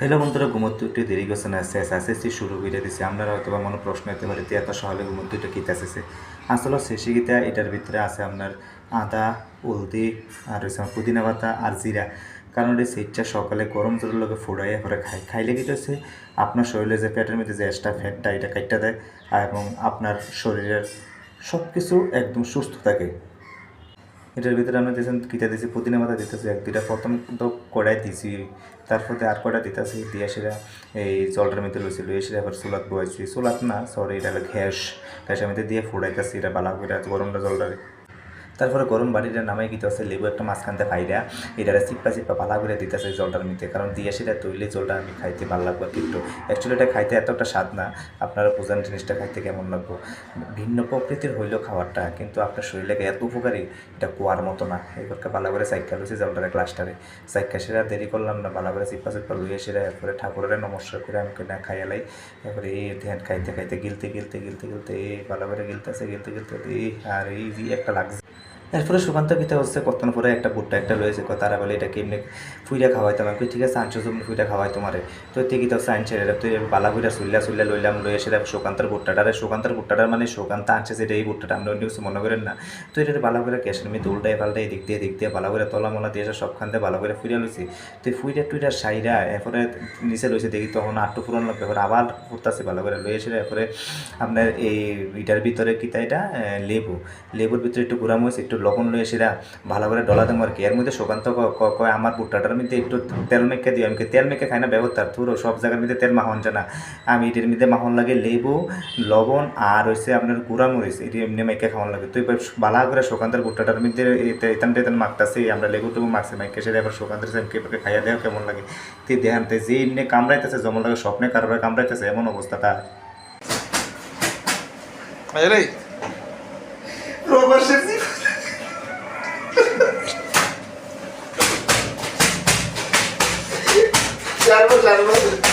Hello বন্ধুরা, ঘুমোতে একটু দেরি করছে না। এসএসসি শুরু করে দিছে। আপনারা হয়তো বা মনে প্রশ্ন হতে পারে এত সহলে ঘুমোতে এটা কী আসছে। আসলে শেষে গীতা এটার ভিতরে আছে আপনার আদা, হলদি আর হচ্ছে পুদিনা পাতা আর জিরা। কারণ এই সেটটা সকালে গরম জলের লগে ফুড়াইয়া পরে খাইলে কি হচ্ছে আপনার শরীরে যে ফ্যাটের মধ্যে যে এক্সট্রা ফ্যাটটা এটা কাটটা দেয় এবং আপনার শরীরের সব কিছু একদম সুস্থ থাকে। এটার ভিতরে আমরা দিয়েছেন কিতা দিয়েছি, পুদিনা পাতা দিতেছি এক দুইটা, প্রথম তো কড়াই দিছি, তারপরে আর কটা দিতেছি দিয়ে সেটা এই জলটার মধ্যে লইছি, লইয়ে সেটা আবার চুলাত বয়েছি, চুলাত না সরি এটা হলো গ্যাসের মধ্যে দিয়ে ফুড়াইতেছি এটা বালা করে গরমটা জলটারে। তারপরে গরম বাড়িটা নামাই দিতে আছে লেবু একটা মাঝখানতে ফাইরা এটারে চিপ্পা চিপ্পা পালা করে দিতেছে জলটার মধ্যে, কারণ দিয়ে সেটা তৈলে জলটা আমি খাইতে ভালো লাগবো কিন্তু অ্যাকচুয়ালি এটা খাইতে এতটা স্বাদ না। আপনারা বোঝান জিনিসটা খাইতে কেমন লাগবো, ভিন্ন প্রকৃতির হইলো খাবারটা কিন্তু আপনার শরীরে এত উপকারী এটা কুয়ার মতো না। এবারকে ভালো করে সাইকা লুছি জলটারে গ্লাসটারে সাইকা সেটা দেরি করলাম না, ভালো করে চিপ্পা চিপ্পা লুয়ে সেটা এরপরে ঠাকুরের নমস্কার করে আমি না খাইয়ালাই। এরপরে এই ধ্যান খাইতে খাইতে গিলতে গিলতে গিলতে গিলতে এই ভালো করে গিলতেছে গিলতে গিলতে এই আর এই একটা লাগছে। এরপরে সুকান্ত গীতা হচ্ছে কতক্ষণ পরে একটা বুটটা একটা লয়েছে তারা বলে এটা কেমনি ফুইটা খাওয়াইতাম আমি, ঠিক আছে আনছো তুমি ফুইটা খাওয়াই তোমারে। তো এতে গীতা হচ্ছে আনছে এটা তুই বালা ফুইটা চুল্লা লইলাম, লয়ে সেটা সুকান্তের বুট্টাটার মানে সুকান্ত আনছে যেটা এই বুট্টাটা আমরা অন্য কিছু মনে করেন না। তো এটা বালা করে গ্যাসের মধ্যে উল্টাই পাল্টাই দিক দিয়ে বালা করে তলামলা দিয়ে সবখান দিয়ে বালা করে ফুইরা লইছি। তো এই ফুইটা টুইটা সাইরা এরপরে নিচে লইছে দেখি তখন আটটু ফুরন লাগবে, এবার আবার ফুটতেছে ভালো করে লয়ে সেটা এরপরে আপনার এই ইটার ভিতরে কিতা এটা লেবুর ভিতরে একটু গুঁড়ামরিচ একটু লবণ লয়ে সেরা ভালো করে ডলা দেবো আর কি। এর মধ্যে সুকান্ত কয় আমার ভুট্টাটার মধ্যে একটু তেল মেখে দিই, আমি তেল মেখে খাই না ব্যবহার থুরো সব জায়গার মধ্যে তেল মাখন জানা, আমি এটির মধ্যে মাখন লাগে লেবু লবণ আর হচ্ছে আপনার গুঁড়ামরিচ এটি এমনি মেখে খাওয়ান লাগে। তুই বালা করে সুকান্তের ভুট্টাটার মধ্যে এতান মাখতাছি আমরা লেবুটুকু মাখছি মাইকে সেটা এবার সুকান্তের কেপাকে খাইয়া দেওয়া কেমন লাগে তুই দেখানতে যে এমনি কামড়াইতেছে যেমন লাগে স্বপ্নে কারোর কামড়াইতেছে এমন অবস্থাটা। Larva.